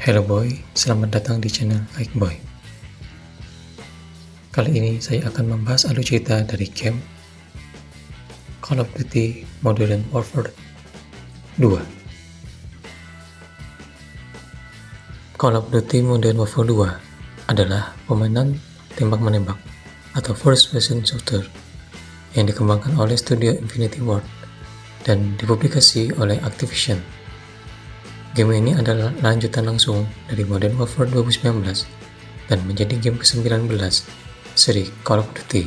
Hello boy, selamat datang di channel Like Boy. Kali ini saya akan membahas alur cerita dari game Call of Duty Modern Warfare 2. Call of Duty Modern Warfare 2 adalah permainan tembak-menembak atau first person shooter yang dikembangkan oleh studio Infinity Ward dan dipublikasi oleh Activision. Game ini adalah lanjutan langsung dari Modern Warfare 2019 dan menjadi game ke-19 seri Call of Duty.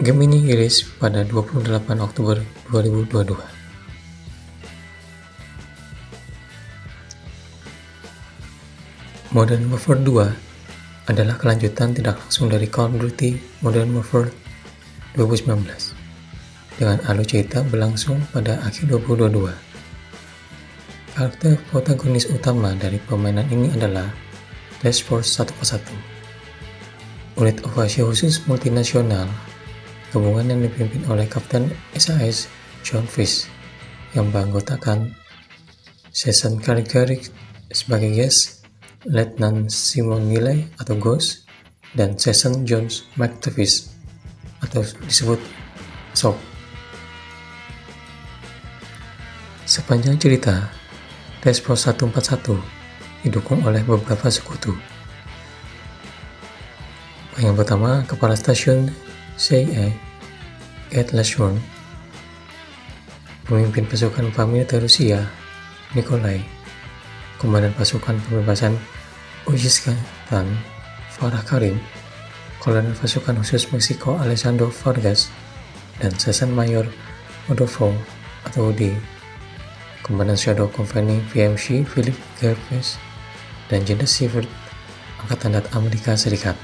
Game ini rilis pada 28 Oktober 2022. Modern Warfare 2 adalah kelanjutan tidak langsung dari Call of Duty Modern Warfare 2019 dengan alur cerita berlangsung pada akhir 2022. Karakter protagonis utama dari permainan ini adalah Task Force 141, unit operasi khusus multinasional gabungan yang dipimpin oleh Kapten SAS John Fish yang beranggotakan Season Carrick sebagai Guest, Letnan Simon Nilay atau Ghost, dan Season Jones McTavish atau disebut SOP. Sepanjang cerita, Task Force 141 didukung oleh beberapa sekutu. Yang pertama, Kepala Stasiun CIA Ed Lashorn, pemimpin pasukan paramiliter Rusia Nikolai, Komandan Pasukan Pembebasan Uzbekistan Farah Karim, Kolonel Pasukan Khusus Meksiko Alessandro Vargas, dan Season Mayor Rodolfo atau Udi, Komandan Shadow Company PMC Philip Gervais, dan Jenderal Sivert Angkatan Darat Amerika Serikat.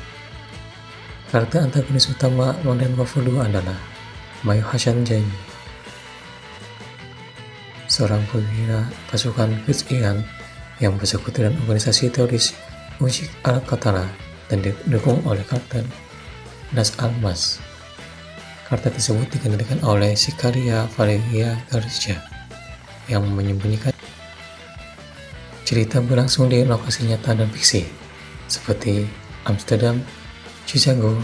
Karakter antagonis utama Modern Warfare 2 adalah Mayor Hassan Jaini, seorang perwira pasukan Quds Iran yang bersekutu dengan organisasi teroris Uji Al-Qatala dan didukung oleh Kapten Las Almas. Karakter tersebut dikendalikan oleh Sicaria Valeria Garcia yang menyembunyikan. Cerita berlangsung di lokasi nyata dan fiksi seperti Amsterdam, Chicago,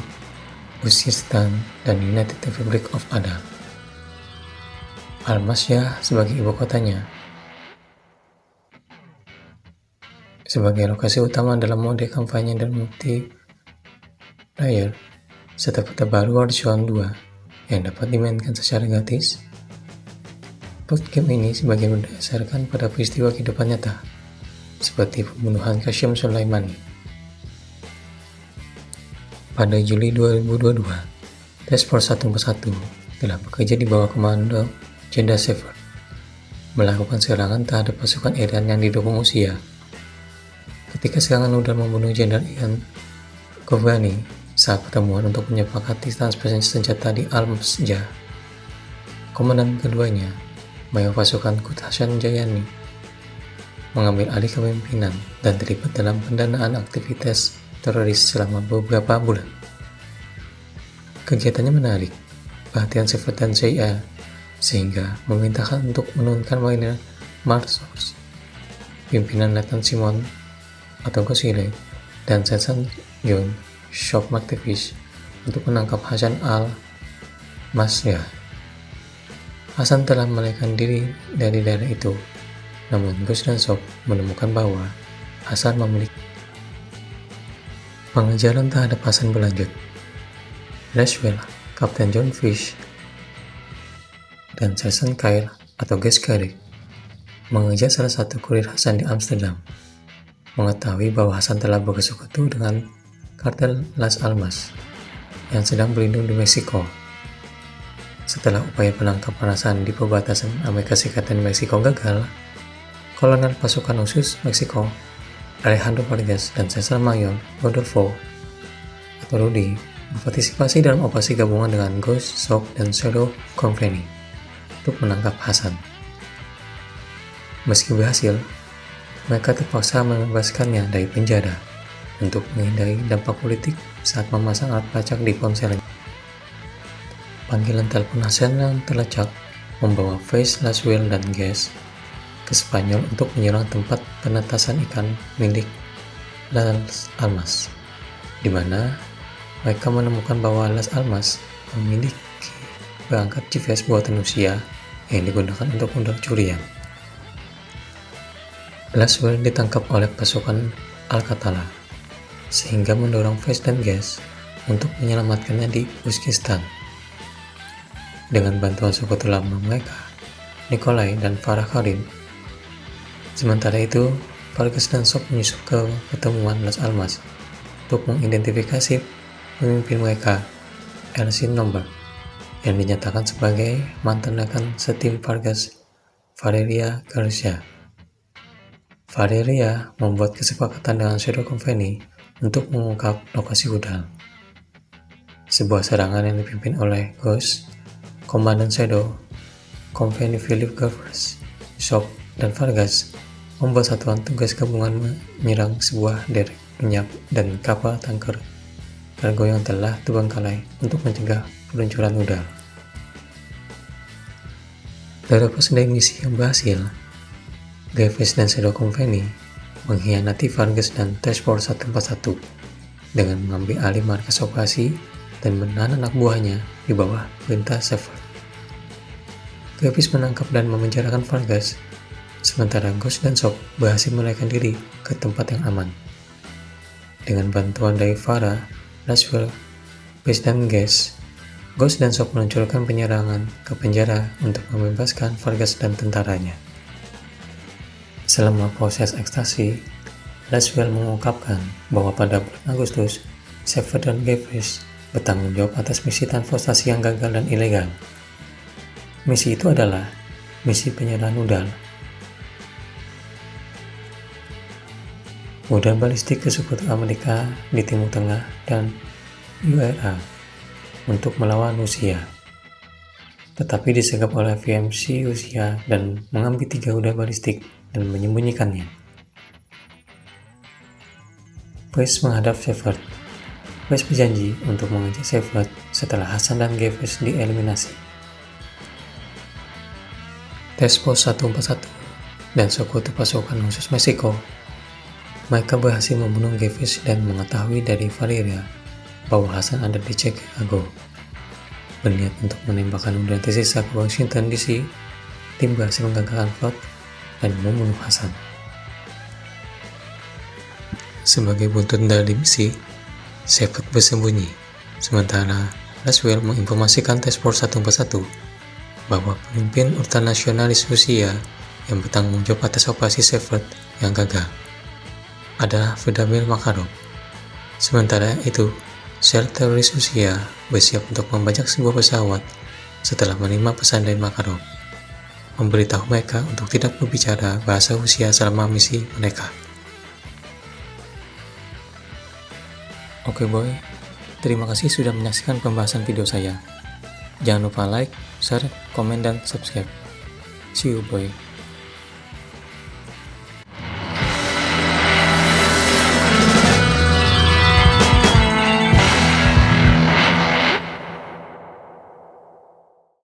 Uzbekistan, dan United Republic of Ada. Almaty sebagai ibu kotanya. Sebagai lokasi utama dalam mode kampanye dan multiplayer, serta peta baru Warzone 2 yang dapat dimainkan secara gratis. Plot game ini sebagian berdasarkan pada peristiwa kehidupan nyata, seperti pembunuhan Qasem Soleimani. Pada Juli 2022, Task Force 141 telah bekerja di bawah komando Jenderal Sivert, melakukan serangan terhadap pasukan Iran yang didukung Rusia. Ketika serangan udara membunuh Jenderal Ian Kovani saat pertemuan untuk menyepakati transfer senjata di Al-Masjah, komandan keduanya, Mayor Pasukan Quds Hassan Jayani, mengambil alih kepemimpinan dan terlibat dalam pendanaan aktivitas teroris selama beberapa bulan. Kegiatannya menarik perhatian Sivert dan CIA sehingga memerintahkan untuk menurunkan marinir Marsos, pimpinan Letnan Simon atau Gosile, dan Season John Shop McTavish untuk menangkap Hassan al-Masya. Hassan telah melarikan diri dari daerah itu, namun Ghost dan Shop menemukan bahwa Hassan memiliki. Pengejaran terhadap Hassan berlanjut. Laswell, Kapten John Fish, dan Season Kyle atau Guest Carrick mengejar salah satu kurir Hassan di Amsterdam. Mengetahui bahwa Hassan telah bersekutu dengan kartel Las Almas yang sedang berlindung di Meksiko. Setelah upaya penangkapan Hassan di perbatasan Amerika Serikat dan Meksiko gagal, Kolonel Pasukan Khusus Meksiko Alejandro Vargas dan Season Mayor Rodolfo atau Rudy berpartisipasi dalam operasi gabungan dengan Ghost, SOP, dan Shadow Company untuk menangkap Hassan. Meski berhasil, mereka terpaksa membebaskannya dari penjara untuk menghindari dampak politik saat memasang alat pelacak di ponselnya. Panggilan telepon Hassan yang terlacak membawa Face, Laswell, dan Guest ke Spanyol untuk menyerang tempat penetasan ikan milik Las Almas, di mana mereka menemukan bahwa Las Almas memiliki perangkat GPS buatan Rusia yang digunakan untuk curian. Laswell ditangkap oleh pasukan Alcatala, sehingga mendorong Weiss dan Guest untuk menyelamatkannya di Uzbekistan. Dengan bantuan sekutu lama mereka, Nikolai dan Farah Karim. Sementara itu, Vargas dan Sok menyusup ke pertemuan Las Almas untuk mengidentifikasi pemimpin mereka, Ersin Nomberg, yang dinyatakan sebagai mantan rekan setim Vargas, Valeria Garcia. Valeria membuat kesepakatan dengan Shadow Company untuk mengungkap lokasi rudal. Sebuah serangan yang dipimpin oleh Ghost, Komandan Shadow Company Philip Gavras, Sok, dan Vargas membuat satuan tugas gabungan menyerang sebuah derek minyak dan kapal tanker kargo yang telah terbengkalai untuk mencegah peluncuran rudal. Terlepas dari misi yang berhasil, Gavras dan Shadow Company mengkhianati Vargas dan Task Force 141 dengan mengambil alih markas operasi dan menahan anak buahnya di bawah perintah Shepard. Gavras menangkap dan memenjarakan Vargas, sementara Ghost dan Sok berhasil melarikan diri ke tempat yang aman. Dengan bantuan dari Farah, Laswell, Weiss dan Guest, Ghost dan Sok meluncurkan penyerangan ke penjara untuk membebaskan Vargas dan tentaranya. Selama proses ekstasi, Laswell mengungkapkan bahwa pada bulan Agustus, Shepard dan Gavras bertanggung jawab atas misi transportasi yang gagal dan ilegal. Misi itu adalah misi penyerahan rudal balistik ke sekutu Amerika di Timur Tengah dan URA untuk melawan Rusia, tetapi disergap oleh VMC Rusia dan mengambil 3 rudal balistik dan menyembunyikannya. Weiss menghadap Shepard. Weiss berjanji untuk mengejar Shepard setelah Hassan dan Gavras dieliminasi. Task Force 141 dan sekutu pasukan khusus Meksiko. Mereka berhasil membunuh Gavras dan mengetahui dari Valeria bahwa Hassan ada di Chicago. Berniat untuk menembakkan rudal tersisa ke Washington DC, tim berhasil menggagalkan plot dan membunuh Hassan. Sebagai buntut dari misi, Shepard bersembunyi, sementara Laswell menginformasikan Task Force 141 bahwa pemimpin ultranasionalis Rusia yang bertanggung jawab atas operasi Shepard yang gagal adalah Vladimir Makarov. Sementara itu, sel teroris Rusia bersiap untuk membajak sebuah pesawat setelah menerima pesan dari Makarov, memberitahu mereka untuk tidak berbicara bahasa Rusia selama misi mereka. Oke boy, terima kasih sudah menyaksikan pembahasan video saya. Jangan lupa like, share, komen, dan subscribe. See you boy.